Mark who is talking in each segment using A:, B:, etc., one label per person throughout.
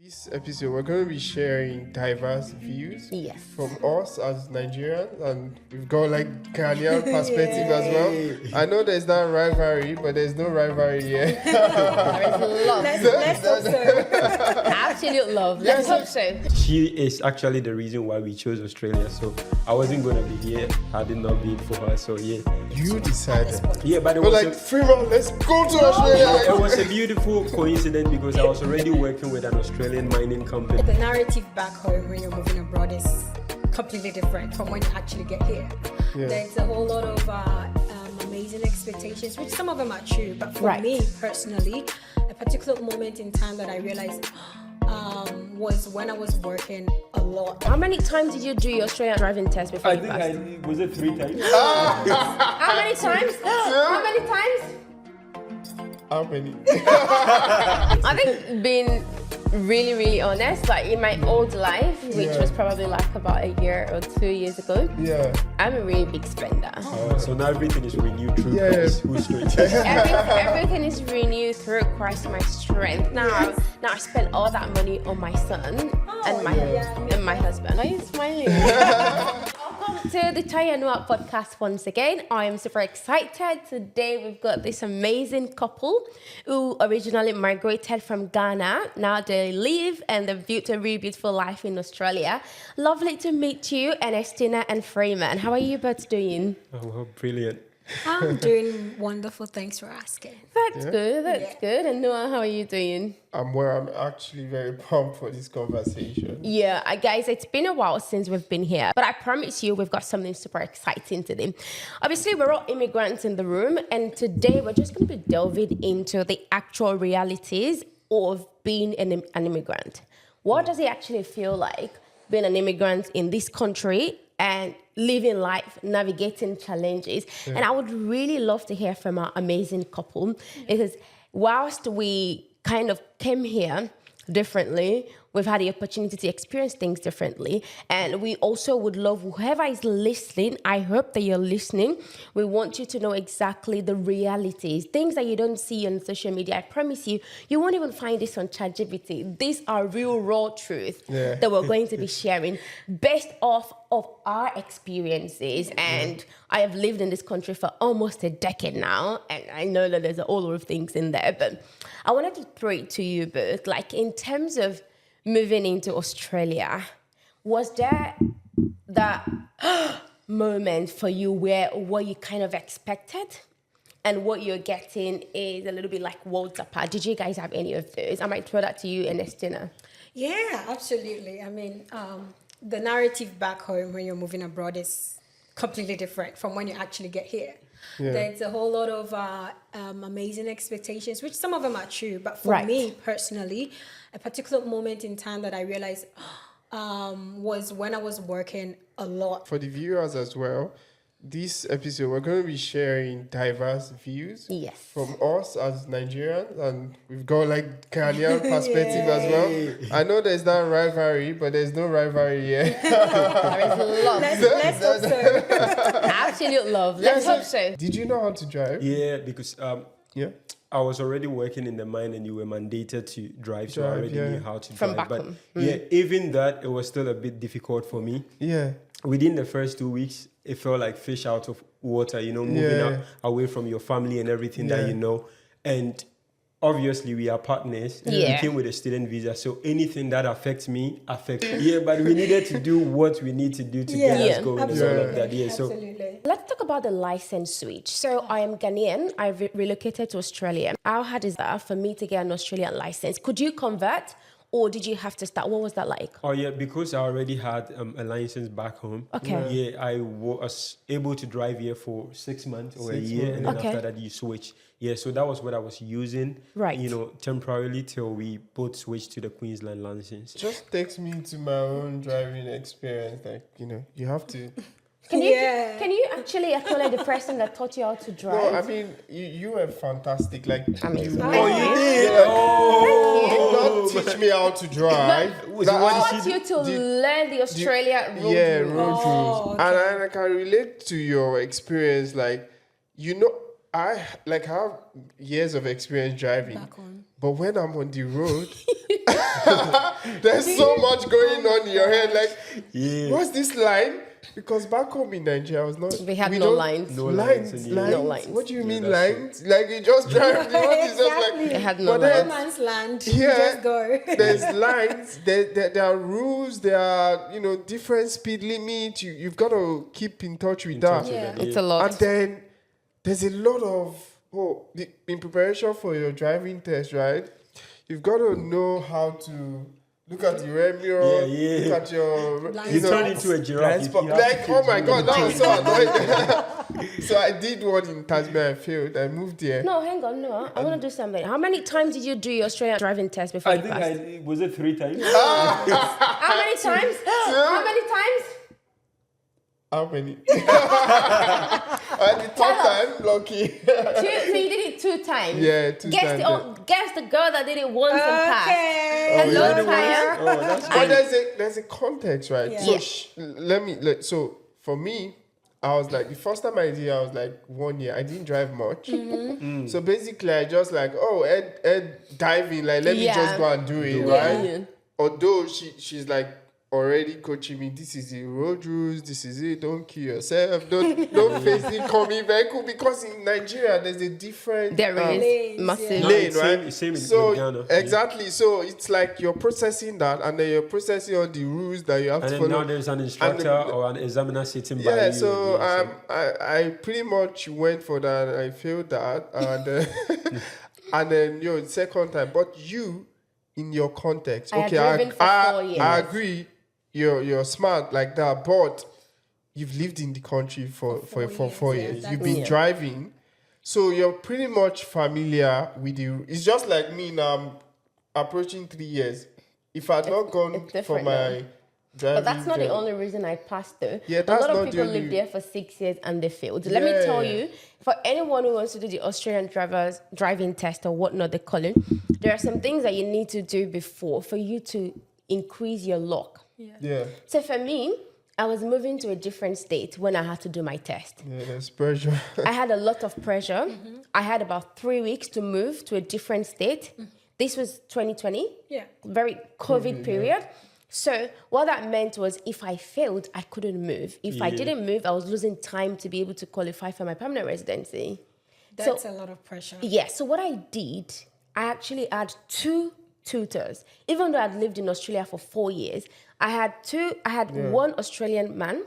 A: This episode, we're going to be sharing diverse views from us as Nigerians, and we've got like Ghanaian perspective as well. I know there's not rivalry, but there's no rivalry here.
B: There is love.
C: Let's hope so.
B: Absolute love. Let's hope so.
D: She is actually the reason why we chose Australia. So I wasn't going to be here had it not been for her. So yeah.
A: You decided.
D: Yeah, but it
A: We're
D: was
A: like, Freeman, let's go to Australia.
D: it was a beautiful coincidence because I was already working with an Australian mining company.
C: The narrative back home when you're moving abroad is completely different from when you actually get here.
A: Yeah.
C: There's a whole lot of amazing expectations, which some of them are true, but for me personally, a particular moment in time that I realized was when I was working a lot.
B: How many times did you do your Australian driving test before
D: I
B: you passed?
D: think was it 3 times?
B: How many times? How many times?
A: How many?
B: I think being really honest, like in my old life, which was probably like about a year or 2 years ago, I'm a really big spender.
D: So now everything is renewed through
A: Yeah.
D: Christ, who's straight.
B: Everything is renewed through Christ, my strength. Now I spend all that money on my son and my husband. Are you smiling? Welcome to the Taya Noah podcast once again. I am super excited. Today we've got this amazing couple who originally migrated from Ghana. Now they live and they've built a really beautiful life in Australia. Lovely to meet you, Ernestina and Freeman. How are you both doing?
D: Oh, brilliant.
C: I'm doing wonderful. Thanks for asking.
B: That's good. That's good. And Noah, how are you doing?
A: I'm actually very pumped for this conversation.
B: Yeah, guys, it's been a while since we've been here, but I promise you we've got something super exciting today. Obviously, we're all immigrants in the room, and today we're just going to be delving into the actual realities of being an immigrant. What does it actually feel like being an immigrant in this country and living life, navigating challenges? And I would really love to hear from our amazing couple, because whilst we kind of came here differently, we've had the opportunity to experience things differently. And we also would love whoever is listening, I hope that you're listening, we want you to know exactly the realities, things that you don't see on social media. I promise you, you won't even find this on ChatGPT. These are real, raw truths that we're going to be sharing based off of our experiences. And I have lived in this country for almost a decade now, and I know that there's a whole lot of things in there, but I wanted to throw it to you both, like in terms of moving into Australia, was there that moment for you where what you kind of expected and what you're getting is a little bit like worlds apart? Did you guys have any of those? I might throw that to you, Ernestina.
C: Yeah, absolutely. I mean, the narrative back home when you're moving abroad is completely different from when you actually get here. There's a whole lot of amazing expectations, which some of them are true, but for me personally, a particular moment in time that I realized was when I was working a lot.
A: For the viewers as well, this episode, we're going to be sharing diverse views from us as Nigerians, and we've got like Ghanaian perspective as well. I know there's not rivalry, but there's no rivalry here.
B: There is love.
C: Let's hope so.
B: Absolute love. Let's hope so.
A: Did you know how to drive?
D: Yeah, because I was already working in the mine and you were mandated to drive, so I already knew how to
B: From
D: drive.
B: back
D: But
B: home.
D: even that, it was still a bit difficult for me.
A: Yeah.
D: Within the first 2 weeks, it felt like fish out of water, moving away from your family and everything that you know. And obviously, we are partners. We came with a student visa, so anything that affects me affects me. Yeah, but we needed to do what we need to do to get us going and all of that. Yeah, so
C: Absolutely.
B: Let's talk about the license switch. So I am Ghanaian. I've relocated to Australia. How hard is that for me to get an Australian license? Could you convert, or did you have to start? What was that like?
D: Oh yeah, because I already had a license back home.
B: Okay.
D: Yeah, I was able to drive here for 6 months or a year, and then after that you switch. Yeah, so that was what I was using.
B: Right.
D: Temporarily till we both switched to the Queensland license.
A: Just takes me to my own driving experience. Like, you have to.
B: Can you actually acknowledge the person that taught you how to drive?
A: No, I mean, you were fantastic. Like,
B: Amazing.
A: you
D: did?
A: did not teach me how to drive.
B: I want you to learn the Australia road rules.
A: Road rules. And I can relate to your experience. Like, I have years of experience driving.
C: Back home.
A: But when I'm on the road, there's so much going on in your head. Like,
D: Yeah.
A: what's this line? Because back home in Nigeria, I was not.
B: We had no lines.
D: No
A: lines.
B: No lines.
A: What do you mean
D: that's
A: lines? Like you just drive. The road is just like.
B: They had no
A: But then-
C: No man's land.
A: Here,
C: Just go.
A: there's lines. There are rules. There are different speed limits. You've got to keep in touch with that.
C: Yeah.
B: It's a lot.
A: And then there's a lot of in preparation for your driving test, right? You've got to know how to look at the rear mirror,
D: Yeah.
A: look at your.
C: Blind
D: You
C: spot.
D: turn into a giraffe.
A: Blind spot. Like, oh my god, that was so annoying. So I did one in Tasmania. I failed. I moved there.
B: No, hang on, no. I want to do something. How many times did you do your Australian driving test before
D: I
B: you
D: think
B: passed?
D: was it 3 times?
B: How many times? How many times?
A: How many? At the top time, lucky.
B: 2. So you did it 2 times.
A: Yeah, 2 times.
B: Guess the girl that did it once and passed.
C: Okay.
B: Hello, Taya.
D: Oh, that's
A: But there's a context, right?
C: Yeah.
A: So so for me, I was like, the first time I did, I was like 1 year. I didn't drive much. So basically, I just like, Ed diving, like, let me
B: Yeah.
A: just go and do it,
B: Yeah.
A: right?
B: Yeah.
A: Although she's like already coaching me, this is the road rules, this is it, don't kill yourself, don't face the coming vehicle, because in Nigeria, there's a different...
B: There is
C: Lanes,
B: massive.
C: yeah.
A: lane,
D: Same-
A: right?
D: same
A: so
D: with Ghana.
A: exactly. So it's like you're processing that, and then you're processing all the rules that you have
D: And
A: to
D: then
A: follow.
D: now there's an instructor or an examiner sitting by you.
A: Yeah, so
D: Yeah,
A: I pretty much went for that. And I failed that, and and then the second time. But you, in your context,
B: I had
A: okay,
B: driven for 4 years.
A: I agree. You're smart like that, but you've lived in the country for 4 years.
C: Yeah,
A: You've
C: that's-
A: been driving, so you're pretty much familiar with the. It's just like me now. I'm approaching 3 years. If I'd not gone
B: it's
A: for
B: different
A: my
B: now.
A: driving,
B: But that's not the
A: job-
B: only reason I passed though.
A: Yeah,
B: a
A: that's
B: lot of
A: not the
B: people
A: only-
B: live there for 6 years and they failed. Let me tell you, for anyone who wants to do the Australian driving test or whatnot they call it, there are some things that you need to do before for you to increase your luck.
A: Yeah.
B: So for me, I was moving to a different state when I had to do my test.
A: Yeah, there's pressure.
B: I had a lot of pressure. I had about 3 weeks to move to a different state. This was 2020.
C: Yeah.
B: Very COVID period. So what that meant was if I failed, I couldn't move. If I didn't move, I was losing time to be able to qualify for my permanent residency.
C: That's a lot of pressure.
B: Yeah, so what I did, I actually had 2 tutors. Even though I'd lived in Australia for 4 years, I had one Australian man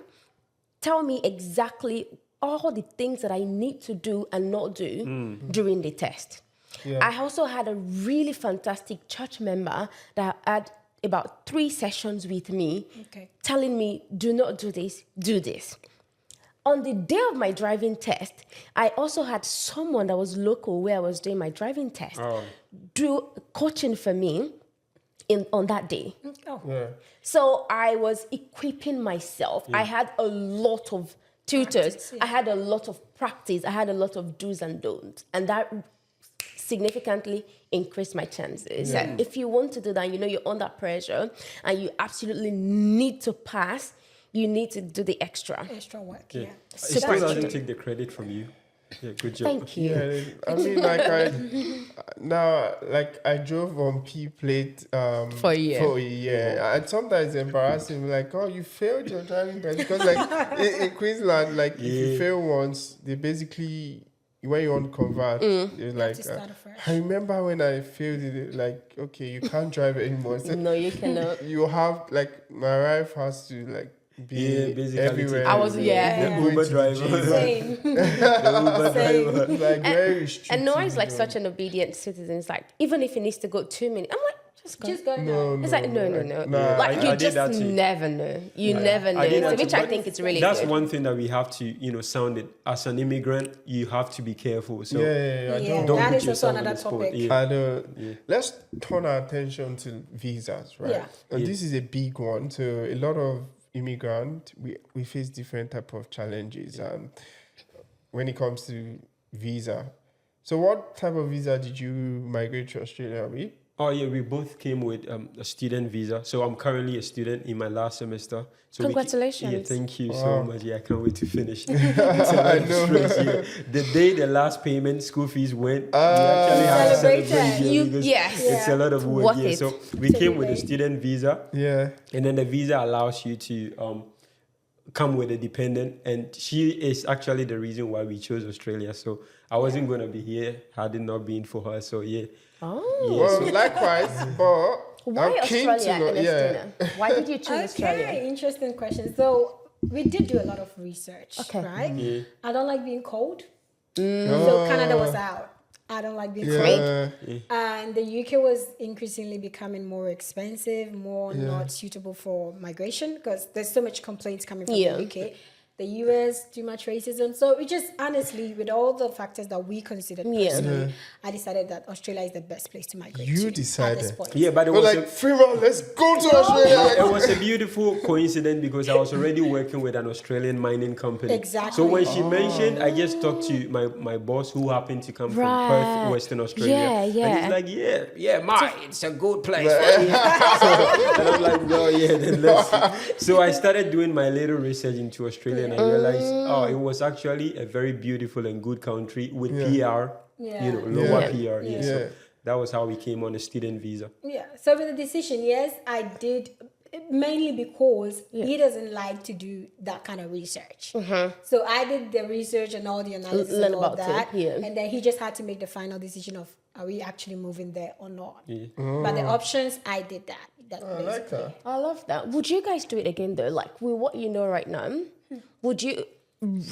B: tell me exactly all the things that I need to do and not do during the test.
A: Yeah.
B: I also had a really fantastic church member that had about 3 sessions with me, telling me, do not do this, do this. On the day of my driving test, I also had someone that was local where I was doing my driving test do coaching for me on that day.
C: Oh.
A: Yeah.
B: So I was equipping myself. I had a lot of tutors.
C: Practice, yeah.
B: I had a lot of practice. I had a lot of do's and don'ts. And that significantly increased my chances. So if you want to do that, you're under pressure and you absolutely need to pass, you need to do the extra.
C: Extra work,
D: Yeah.
C: yeah.
D: It still
B: Super
D: doesn't
B: true.
D: take the credit from you. Yeah, good job.
B: Thank you.
A: Yeah, I mean, I drove on P plate
B: For a year.
A: For a year, and sometimes it's embarrassing. Like, oh, you failed your driving test because, like, in Queensland, like, if you fail once, they basically when you want to convert, it's like.
C: to start afresh.
A: I remember when I failed it. Like, okay, you can't drive anymore. So
B: No, you cannot.
A: you have like my wife has to like be
D: basically
A: everywhere.
B: I was- yeah.
D: The Uber driver.
C: Same.
D: The Uber
C: Same.
D: driver.
A: like very restrictive.
B: And Noah's like such an obedient citizen. It's like, even if he needs to go 2 minutes, I'm like, just go.
C: Just go
A: No,
C: now.
B: It's like, no.
A: Nah,
B: Like,
D: I
B: you
D: did
B: just
D: that too.
B: never know. You never know.
D: I did
B: So
D: that
B: which
D: too,
B: I
D: but
B: think it's really
D: That's
B: good.
D: one thing that we have to, sound it. As an immigrant, you have to be careful. So
A: I
C: Yeah,
A: don't.
C: that
D: put
C: is also
D: yourself on
C: another
D: the spot.
C: topic.
D: Yeah.
A: I don't. Let's turn our attention to visas, right?
C: Yeah.
A: And this is a big one. So a lot of immigrants, we face different type of challenges when it comes to visa. So what type of visa did you migrate to Australia with?
D: Oh yeah, we both came with a student visa. So I'm currently a student in my last semester. So
B: Congratulations.
D: Thank you so much. Yeah, I can't wait to finish. It's a lot of stress here. The day the last payment, school fees went, we actually had to celebrate here because it's a lot of work. Yeah. So we came with a student visa.
A: Yeah.
D: And then the visa allows you to come with a dependent, and she is actually the reason why we chose Australia. So I wasn't going to be here had it not been for her. So yeah.
B: Oh.
A: Yeah, well, likewise, but
B: why Australia, Ernestina? Why did you choose Australia?
C: Okay, interesting question. So we did do a lot of research, right?
D: Yeah.
C: I don't like being cold. So Canada was out. I don't like being cold. And the UK was increasingly becoming more expensive, more not suitable for migration because there's so much complaints coming from the UK. The US, too much racism. So we just honestly, with all the factors that we considered personally, I decided that Australia is the best place to migrate to.
A: You decided.
C: At this point.
D: Yeah, but it
A: But
D: was
A: like, Freeman, let's go to Australia.
D: it was a beautiful coincidence because I was already working with an Australian mining company.
C: Exactly.
D: So when she mentioned, I just talked to my boss who happened to come from Perth, Western Australia. And he's like, it's a good place. And I'm like, no, then let's see. So I started doing my little research into Australia and I realized, it was actually a very beautiful and good country with PR, lower PR. So that was how we came on a student visa.
C: Yeah. So with the decision, yes, I did, mainly because he doesn't like to do that kind of research. So I did the research and all the analysis and all that. And then he just had to make the final decision of, are we actually moving there or not? But the options, I did that.
A: I like that.
B: I love that. Would you guys do it again though? Like with what you know right now, would you,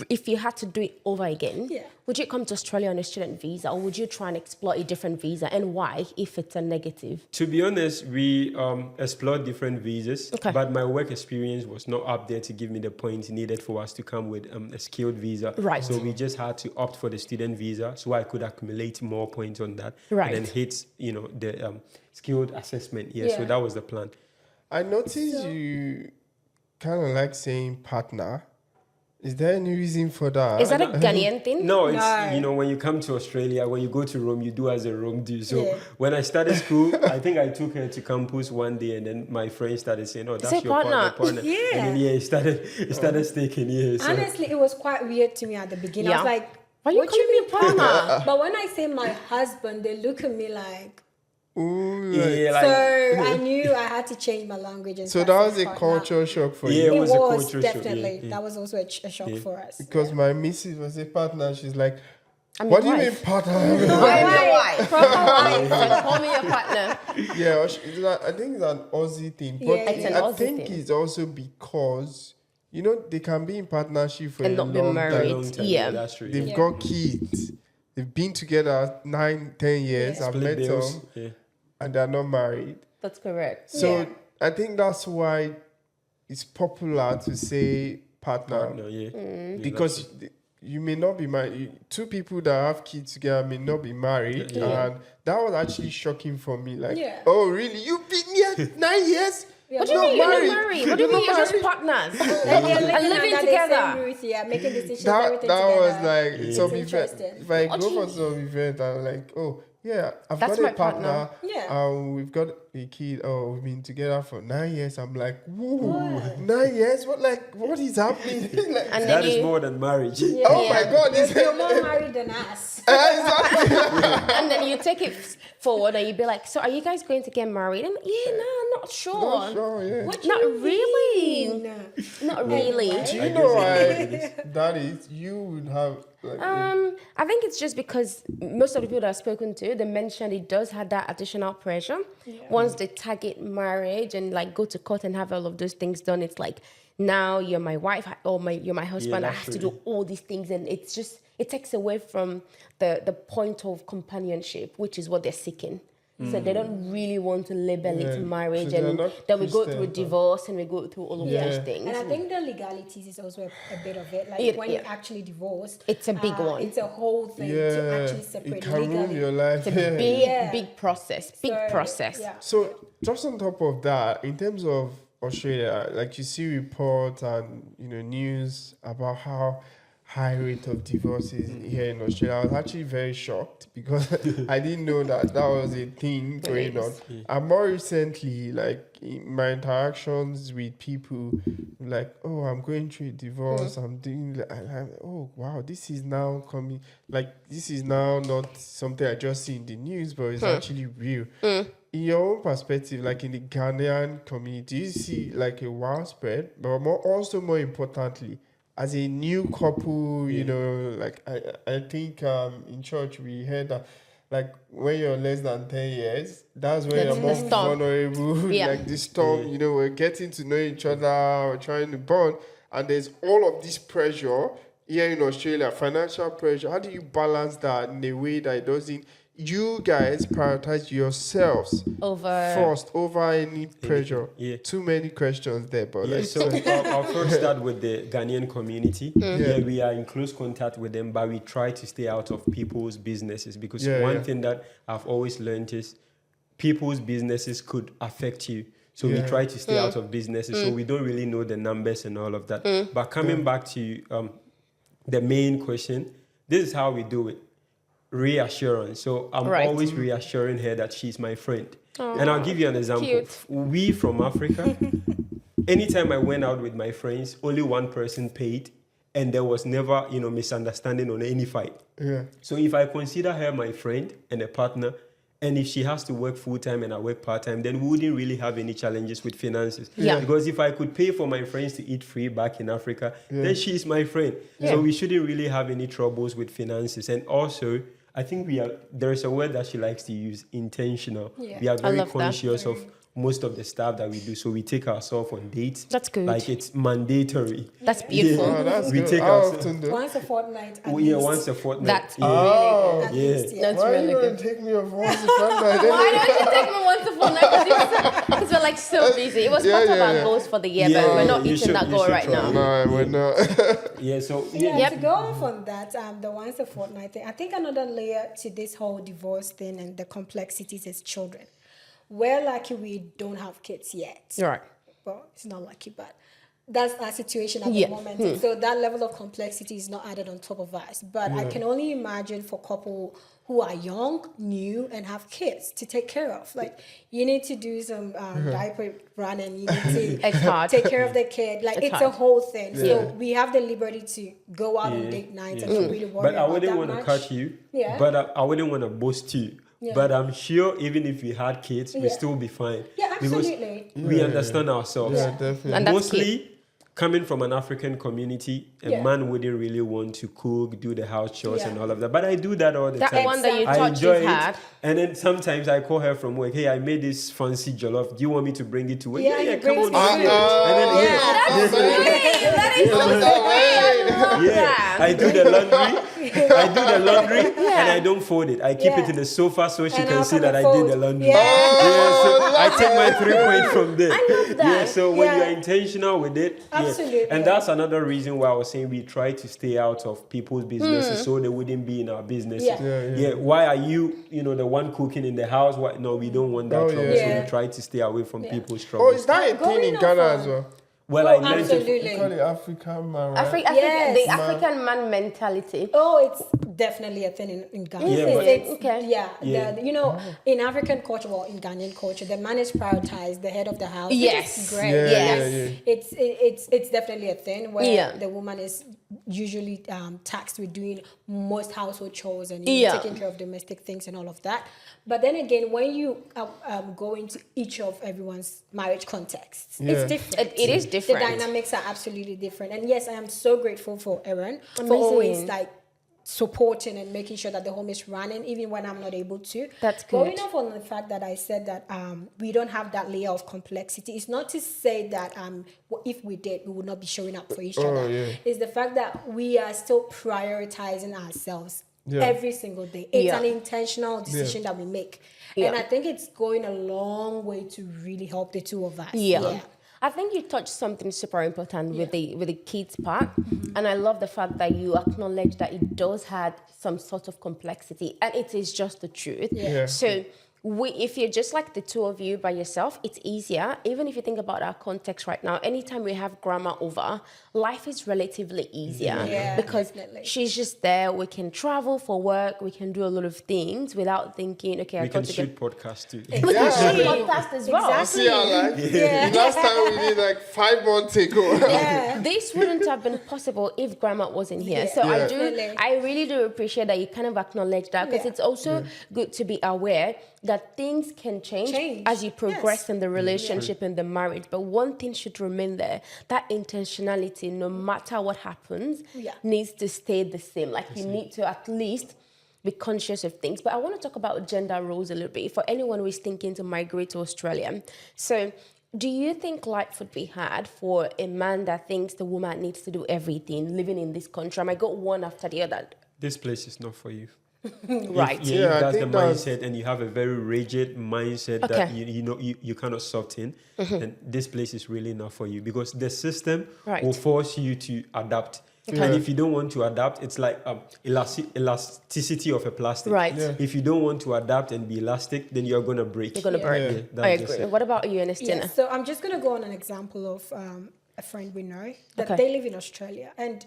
B: if you had to do it over again, would you come to Australia on a student visa or would you try and explore a different visa, and why if it's a negative?
D: To be honest, we explored different visas, but my work experience was not up there to give me the points needed for us to come with a skilled visa.
B: Right.
D: So we just had to opt for the student visa so I could accumulate more points on that.
B: Right.
D: And then hit, the skilled assessment. So that was the plan.
A: I noticed you kind of like saying partner. Is there any reason for that?
B: Is that a Ghanaian thing?
D: No, it's, when you come to Australia, when you go to Rome, you do as a Rome do. So when I started school, I think I took her to campus one day and then my friend started saying, oh, that's your partner. And then, it started sticking. So.
C: Honestly, it was quite weird to me at the beginning. I was like,
B: what you mean partner?
C: But when I say my husband, they look at me like,
A: ooh,
C: so I knew I had to change my language. And
A: so that was a cultural shock for you.
D: Yeah, it was a
C: was
D: cultural
C: definitely.
D: shock.
C: That was also a shock for us.
A: Because my missus was a partner. She's like, what do you mean partner?
B: I am your wife. Proper wife. So call me your partner.
A: Yeah, I think it's an Aussie thing. But I think it's also because, they can be in partnership for
B: and
A: a
B: not be married.
A: long time.
B: Yeah.
D: That's true.
A: They've got kids. They've been together 9-10 years. I've met them. And they're not married.
B: That's correct.
A: So I think that's why it's popular to say partner. Because you may not be married. Two people that have kids together may not be married. And that was actually shocking for me. Like, oh, really? You've been here 9 years?
B: What do you mean you're not married? What do you mean you're just partners? And living together.
C: Making decisions,
A: that
C: everything
A: was
C: together.
A: like some event. If I go for some event, I'm like, oh, yeah, I've got a partner. We've got a kid. Oh, we've been together for 9 years. I'm like, whoa, 9 years? What is happening?
D: And that is more than marriage.
A: Oh my God.
C: You're more married than us.
A: Exactly.
B: And then you take it forward and you be like, so are you guys going to get married? And I'm not sure.
A: Not sure,
B: Not really.
C: No.
B: Not really.
A: Do you know why that is? You would have
B: I think it's just because most of the people that I've spoken to, they mentioned it does have that additional pressure. Once they target marriage and like go to court and have all of those things done, it's like, now you're my wife or you're my husband. I have to do all these things, and it's just, it takes away from the point of companionship, which is what they're seeking. So they don't really want to label it marriage, and then we go through divorce and we go through all of those things.
C: And I think the legalities is also a bit of it. Like when you're actually divorced,
B: it's a big one.
C: It's a whole thing to actually separate
A: it can ruin
C: legally.
A: your life.
B: It's a big process.
A: So just on top of that, in terms of Australia, like you see reports and news about how high rate of divorces here in Australia. I was actually very shocked because I didn't know that was a thing going on. And more recently, like in my interactions with people, like, oh, I'm going through a divorce. I'm doing, oh, wow, this is now coming. Like, this is now not something I just see in the news, but it's actually real. In your own perspective, like in the Ghanaian community, you see like a widespread, but more importantly, as a new couple, you know, like I think in church we heard that like when you're less than 10 years, that's when you're more vulnerable. Like the storm, you know, we're getting to know each other, we're trying to bond, and there's all of this pressure here in Australia, financial pressure. How do you balance that in a way that it doesn't? You guys prioritize yourselves over any pressure. Too many questions there, but
D: so I'll first start with the Ghanaian community. We are in close contact with them, but we try to stay out of people's businesses because one thing that I've always learned is people's businesses could affect you. So we try to stay out of businesses, so we don't really know the numbers and all of that. But coming back to the main question, this is how we do it. Reassurance. So I'm always reassuring her that she's my friend. Aww, and I'll give you an example. Cute. We from Africa, anytime I went out with my friends, only one person paid, and there was never, misunderstanding or any fight. So if I consider her my friend and a partner, and if she has to work full-time and I work part-time, then we wouldn't really have any challenges with finances. Because if I could pay for my friends to eat free back in Africa, then she is my friend. So we shouldn't really have any troubles with finances. And also, I think there is a word that she likes to use, intentional. We are very conscious of most of the stuff that we do. So we take ourselves on dates.
B: That's good.
D: Like it's mandatory.
B: That's beautiful.
A: Oh, that's
D: we
A: good.
D: take ourselves
C: once a fortnight.
D: once a fortnight.
B: That's
C: really good.
B: That's
A: Why
B: really
A: are you
B: good.
A: gonna take me off once a fortnight?
B: Why don't you take me once a fortnight? Because we're like so busy. It was part of our goals for the year, but we're not eating that goal right now.
A: No, we're not.
C: To go off on that, the once a fortnight thing, I think another layer to this whole divorce thing and the complexities is children. We're lucky we don't have kids yet.
B: Right.
C: Well, it's not lucky, but that's our situation at the moment. So that level of complexity is not added on top of us. But I can only imagine for couple who are young, new, and have kids to take care of. Like, you need to do some diaper run, and you need to take care of the kid. Like, it's a whole thing. So we have the liberty to go out on date nights and not really worry about that much.
D: But I wouldn't want to cut you. But I wouldn't want to boast you. But I'm sure even if we had kids, we'd still be fine.
C: Absolutely.
D: Because we understand ourselves.
A: Definitely.
B: And
D: mostly coming from an African community, a man wouldn't really want to cook, do the house chores and all of that. But I do that all the time.
B: That one that you
D: I
B: thought
D: enjoy
B: you had.
D: And then sometimes I call her from work, hey, I made this fancy jollof. Do you want me to bring it to work?
C: Yeah,
D: come on.
B: That's sweet. That is so sweet.
D: I do the laundry. And I don't fold it. I keep it in the sofa so she can see that I did the laundry. So I take my 3 points from there.
B: I love that.
D: So when you're intentional with it,
C: absolutely.
D: And that's another reason why I was saying we try to stay out of people's businesses so they wouldn't be in our businesses. Why are you, the one cooking in the house? Why? No, we don't want that trouble. So we try to stay away from people's trouble.
A: Oh, is that a thing in Ghana as well?
D: Well, I learned
C: absolutely.
A: You call it African man, right?
B: The African man mentality.
C: Oh, it's definitely a thing in Ghana. In African culture, well, in Ghanaian culture, the man is prioritized, the head of the house.
B: Yes.
C: Which is great. It's definitely a thing where the woman is usually tasked with doing most household chores and taking care of domestic things and all of that. But then again, when you go into each of everyone's marriage contexts, it's different.
B: It is different.
C: The dynamics are absolutely different. And yes, I am so grateful for Aaron for always supporting and making sure that the home is running, even when I'm not able to.
B: That's good.
C: Going off on the fact that I said that we don't have that layer of complexity, it's not to say that if we did, we would not be showing up for each other. It's the fact that we are still prioritizing ourselves every single day. It's an intentional decision that we make. And I think it's going a long way to really help the two of us.
B: I think you touched something super important with the kids part, and I love the fact that you acknowledge that it does have some sort of complexity, and it is just the truth. So if you're just like the two of you by yourself, it's easier. Even if you think about our context right now, anytime we have grandma over, life is relatively easier because she's just there. We can travel for work. We can do a lot of things without thinking, okay,
D: we can shoot podcasts too.
B: We can shoot podcasts as well.
C: Exactly.
A: See our life? The last time we did like 5 months ago.
B: This wouldn't have been possible if grandma wasn't here. So I really do appreciate that you kind of acknowledge that, because it's also good to be aware that things can change as you progress in the relationship and the marriage. But one thing should remain there, that intentionality, no matter what happens, needs to stay the same. Like you need to at least be conscious of things. But I want to talk about gender roles a little bit for anyone who is thinking to migrate to Australia. So do you think life would be hard for a man that thinks the woman needs to do everything, living in this country? I might go one after the other.
D: This place is not for you.
B: Right.
D: If that's the mindset, and you have a very rigid mindset that you cannot soften, then this place is really not for you, because the system will force you to adapt. And if you don't want to adapt, it's like elasticity of a plastic.
B: Right.
D: If you don't want to adapt and be elastic, then you're going to break.
B: You're going to break. I agree. What about you, Ernestina?
C: So I'm just going to go on an example of a friend we know that they live in Australia. And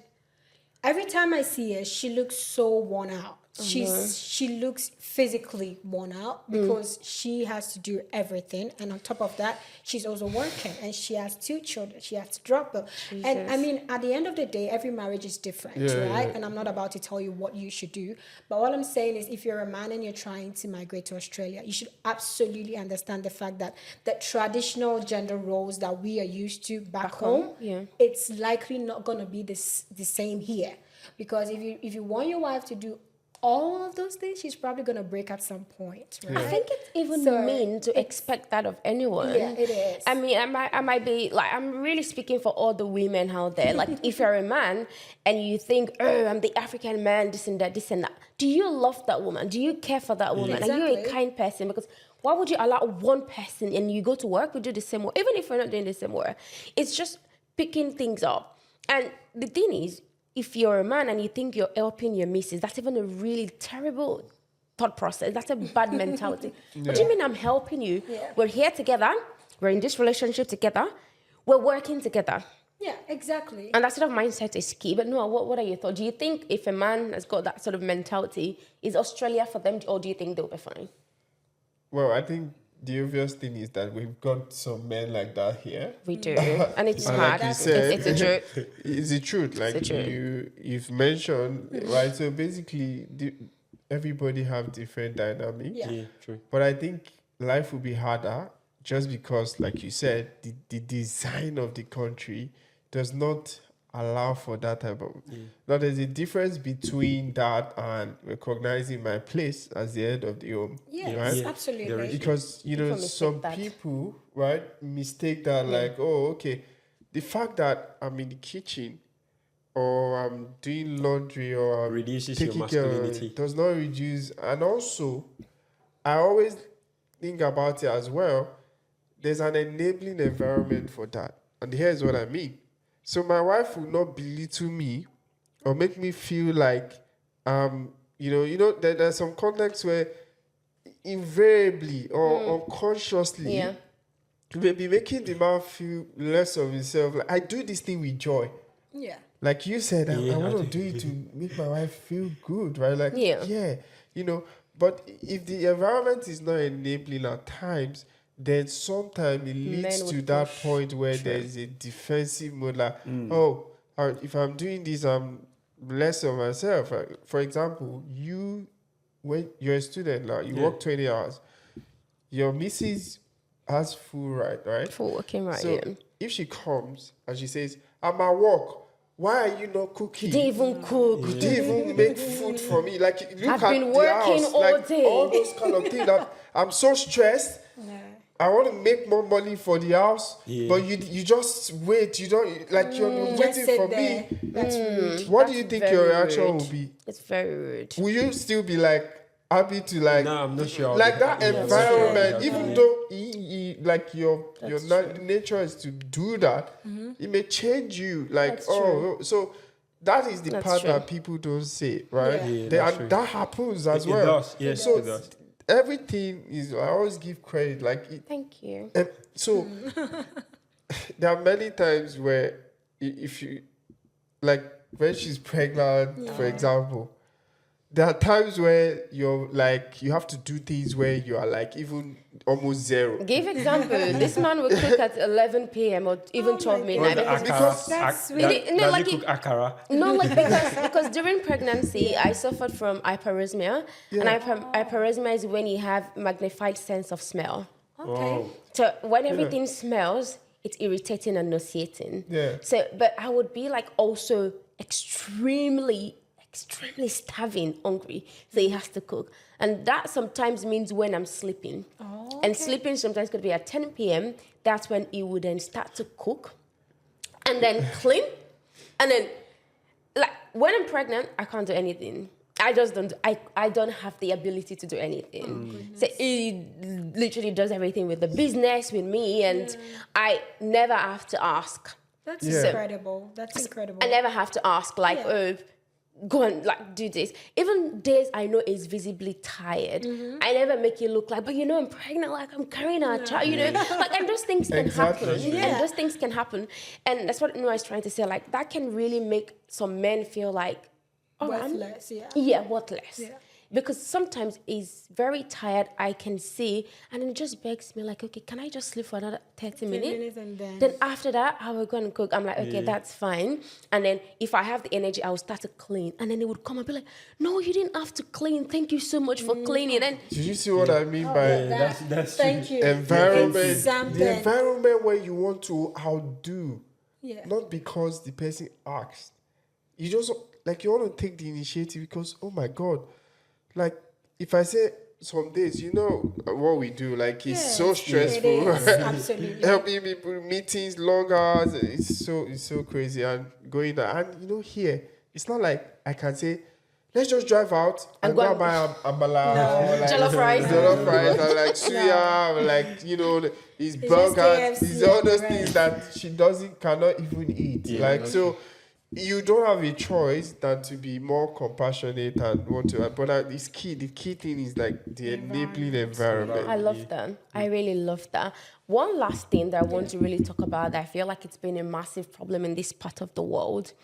C: every time I see her, she looks so worn out. She looks physically worn out because she has to do everything, and on top of that, she's also working, and she has 2 children. She has to drop them, and I mean, at the end of the day, every marriage is different, right? And I'm not about to tell you what you should do, but what I'm saying is, if you're a man and you're trying to migrate to Australia, you should absolutely understand the fact that the traditional gender roles that we are used to back home, it's likely not going to be the same here, because if you want your wife to do all of those things, she's probably going to break at some point, right?
B: I think it's even mean to expect that of anyone.
C: Yeah, it is.
B: I mean, I might be like, I'm really speaking for all the women out there. Like, if you're a man and you think, oh, I'm the African man, this and that, do you love that woman? Do you care for that woman?
C: Exactly.
B: Are you a kind person? Because why would you allow one person, and you go to work, we do the same work, even if we're not doing the same work? It's just picking things up. And the thing is, if you're a man and you think you're helping your missus, that's even a really terrible thought process. That's a bad mentality. What do you mean I'm helping you? We're here together. We're in this relationship together. We're working together.
C: Yeah, exactly.
B: And that sort of mindset is key. But Noah, what are your thoughts? Do you think if a man has got that sort of mentality, is Australia for them, or do you think they'll be fine?
A: Well, I think the obvious thing is that we've got some men like that here.
B: We do, and it's hard.
A: Like you said,
B: it's a truth.
A: It's the truth. Like you've mentioned, right? So basically, everybody have different dynamics.
C: Yeah,
D: true.
A: But I think life will be harder just because, like you said, the design of the country does not allow for that type of. Now, there's a difference between that and recognizing my place as the head of the home.
C: Yes,
A: right?
C: absolutely.
A: Because some people, right, mistake that like, oh, okay, the fact that I'm in the kitchen or I'm doing laundry or
D: reduces your masculinity.
A: Does not reduce. And also, I always think about it as well. There's an enabling environment for that, and here's what I mean. So my wife will not belittle me or make me feel like, there's some contexts where invariably or unconsciously, you may be making the man feel less of himself. Like, I do this thing with joy.
C: Yeah.
A: Like you said, I want to do it to make my wife feel good, right? Like, but if the environment is not enabling at times, then sometimes it leads to that point where there's a defensive mode, like, if I'm doing this, I'm less of myself. For example, when you're a student, like, you work 20 hours, your missus has full right?
B: Full working right,
A: so if she comes and she says, I'm at work, why are you not cooking?
B: They even cook.
A: You didn't even make food for me. Like, look
B: I've
A: at
B: been
A: the
B: working
A: house,
B: all
A: like,
B: day.
A: all those kind of things. I'm so stressed. I want to make more money for the house, but you just wait. You don't, like, you're waiting for me.
C: That's rude.
A: What do you think your reaction will be?
B: It's very rude.
A: Will you still be like happy to, like?
D: No, I'm not sure.
A: Like that environment, even though like your nature is to do that, it may change you. Like, so that is the part that people don't say, right?
D: Yeah,
A: that happens as well.
D: It does. Yes,
A: so
D: it does.
A: everything is, I always give credit. Like,
B: Thank you.
A: So there are many times where if you, like when she's pregnant, for example, there are times where you're like, you have to do things where you are like even almost zero.
B: Give example. This man will cook at 11 p.m. or even 12 midnight.
C: That's sweet.
D: Cook akara?
B: No, like because during pregnancy, I suffered from hyperosmia. And hyperosmia is when you have magnified sense of smell.
C: Okay.
D: Oh.
B: So when everything smells, it's irritating and nauseating.
A: Yeah.
B: So, but I would be like also extremely starving, hungry. So he has to cook. And that sometimes means when I'm sleeping.
C: Oh,
B: And sleeping sometimes could be at 10 p.m. That's when he would then start to cook and then clean. And then, like, when I'm pregnant, I can't do anything. I just don't, I don't have the ability to do anything. So he literally does everything with the business, with me, and I never have to ask.
C: That's incredible. That's incredible.
B: I never have to ask, like, oh, go and like do this. Even days I know is visibly tired, I never make it look like, but you know, I'm pregnant, like I'm carrying a child, you know, like, and those things can happen. And those things can happen. And that's what Noah is trying to say. Like, that can really make some men feel like,
C: worthless,
B: worthless. Yeah. Because sometimes he's very tired, I can see, and it just begs me like, okay, can I just sleep for another 30 minutes?
C: And
B: then after that, I will go and cook. I'm like, okay, that's fine. And then if I have the energy, I will start to clean. And then he would come and be like, no, you didn't have to clean. Thank you so much for cleaning. And
A: did you see what I mean by
D: that's
C: thank you.
A: Environment? The environment where you want to outdo, not because the person asked. You just, like, you want to take the initiative because, oh my God, like, if I say some days, you know what we do, like, it's so stressful.
C: It is, absolutely.
A: Helping people, meetings, long hours, it's so crazy. And going there, and you know, here, it's not like I can say, let's just drive out and go and buy ambala or like
B: jollof rice,
A: or like suya, or like, you know, these burgers, these all those things that she cannot even eat. So you don't have a choice than to be more compassionate and want to. But it's key. The key thing is like the enabling environment.
B: I love that. I really love that. One last thing that I want to really talk about that I feel like it's been a massive problem in this part of the world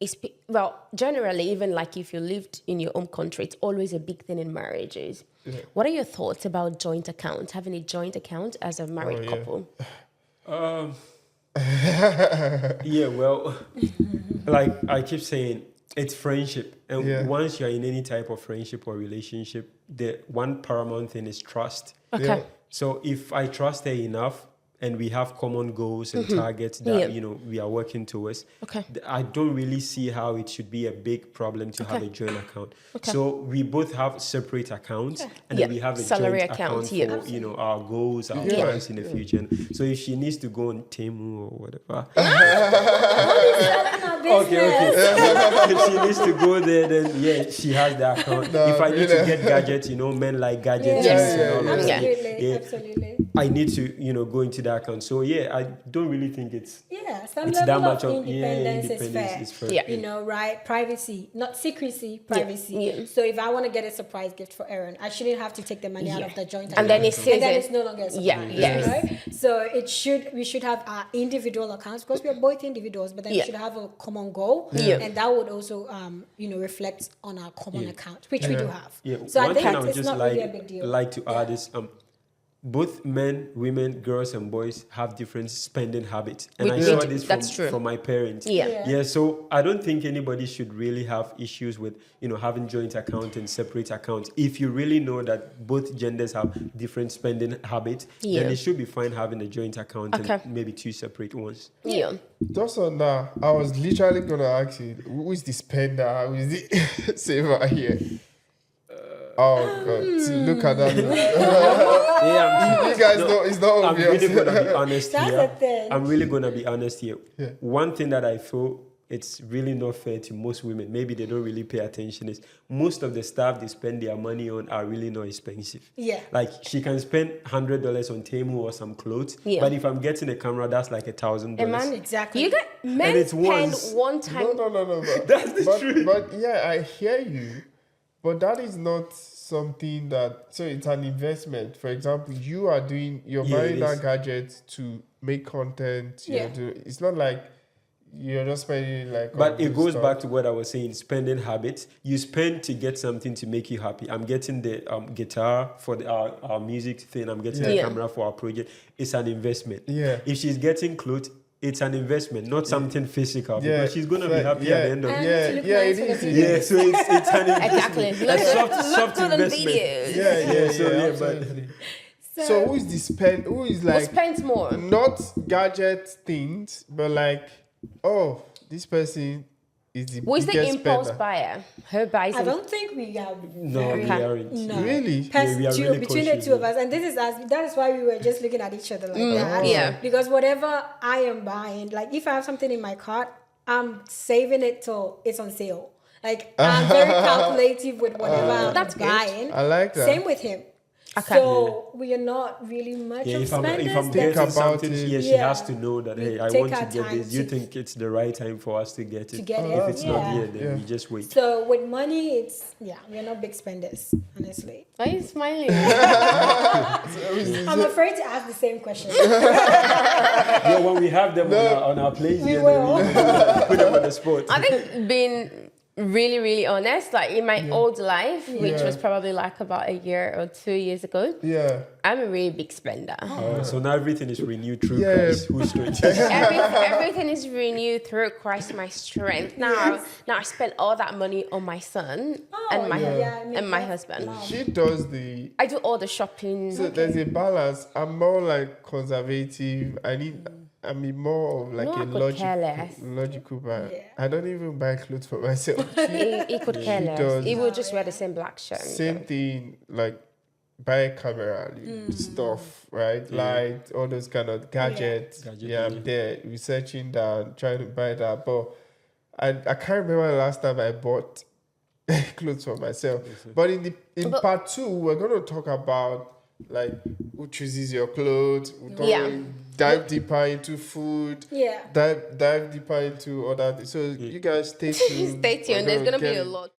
B: is, well, generally, even like if you lived in your home country, it's always a big thing in marriages. Yeah. What are your thoughts about joint account, having a joint account as a married couple?
D: Well, like I keep saying, it's friendship. And once you're in any type of friendship or relationship, the one paramount thing is trust.
B: Okay.
D: Yeah. So if I trust her enough and we have common goals and targets that, you know, we are working towards, I don't really see how it should be a big problem to have a joint account. So we both have separate accounts and then we have a
B: salary
D: joint account for, you know, our goals, our plans in the future. So if she needs to go on Temu or whatever. If she needs to go there, then she has the account. If I need to get gadgets, you know, men like gadgets.
C: Absolutely.
D: I need to, you know, go into that account. So I don't really think it's
C: some
D: it's
C: level
D: that much
C: of
D: of
C: independence is fair. You know, right? Privacy, not secrecy, privacy. So if I want to get a surprise gift for Aaron, I shouldn't have to take the money out of the joint account.
B: And then it's
C: no longer a surprise. Right? So we should have our individual accounts because we are both individuals, but then we should have a common goal. And that would also you know, reflect on our common account, which we do have. So
D: one
C: I think
D: thing I would
C: it's
D: just
C: not really a big deal.
D: like to add is both men, women, girls, and boys have different spending habits, and I saw this from my parents. So I don't think anybody should really have issues with, you know, having joint account and separate accounts. If you really know that both genders have different spending habits, then it should be fine having a joint account and maybe two separate ones.
A: Just on that, I was literally gonna ask you, who is the spender? Who is the saver here? Oh God! Look at that. You guys know it's not obvious.
D: I'm really gonna be honest
C: That's
D: here.
C: the thing.
D: I'm really gonna be honest here. One thing that I feel it's really not fair to most women, maybe they don't really pay attention, is most of the stuff they spend their money on are really not expensive. Like she can spend $100 on Temu or some clothes, but if I'm getting a camera, that's like $1,000.
C: Exactly.
B: You got men spend one time.
A: No.
D: That's the truth.
A: But I hear you. But that is not something so it's an investment. For example, you're buying that gadget to make content. It's not like you're just spending like.
D: But it goes back to what I was saying, spending habits. You spend to get something to make you happy. I'm getting the guitar for our music thing. I'm getting the camera for our project. It's an investment.
A: Yeah.
D: If she's getting clothes, it's an investment, not something physical. Because she's gonna be happy at the end of it.
A: It is.
D: Yeah, so it's an investment.
B: Exactly.
D: Soft investment.
B: Videos.
A: So who is
B: Who spends more?
A: Not gadget things, but like, this person is the
B: Who is the
A: biggest
B: impulse
A: spender.
B: buyer? Who buys
C: I
B: it?
C: don't think we are.
D: No, we aren't.
C: No.
A: Really?
D: we are really
C: Between the two of us, and that is why we were just looking at each other like that.
B: Yeah.
C: Because whatever I am buying, like if I have something in my cart, I'm saving it till it's on sale. Like I'm very calculative with whatever I'm buying.
A: I like that.
C: Same with him.
B: Okay.
C: So we are not really much of
D: If
C: spenders.
D: I'm
A: Think
D: getting
A: about
D: something,
A: it.
D: she has to know that, hey, I
C: Take
D: want to
C: our
D: get
C: time
D: this. You
C: to-
D: think it's the right time for us to get it.
C: To get it,
D: If it's not
C: yeah.
D: here, then we just wait.
C: So with money, we're not big spenders, honestly.
B: Why are you smiling?
C: I'm afraid to ask the same question.
D: Yeah, when we have them on our place,
C: We
D: then
C: will.
D: we put them on the spot.
B: I think being really, really honest, like in my old life, which was probably like about a year or 2 years ago, I'm a really big spender.
D: So now everything is renewed through
A: Yeah.
D: Christ, who's strength.
B: Everything is renewed through Christ, my strength. Now I spend all that money on my son and my husband.
A: She does
B: I do all the shopping.
A: So there's a balance. I'm more like conservative. I'm more of like
B: No,
A: a
B: I could care less.
A: logical buyer. I don't even buy clothes for myself.
B: He could care less.
A: does.
B: He will just wear the same black shirt.
A: Same thing, like buy a camera, stuff, right? Light, all those kind of gadgets. I'm there researching that, trying to buy that. But I can't remember the last time I bought clothes for myself. But in part 2, we're going to talk about like who chooses your clothes. We're going to dive deeper into food.
C: Yeah.
A: Dive deeper into other things. So you guys stay tuned.
B: Stay tuned. There's going to be a lot.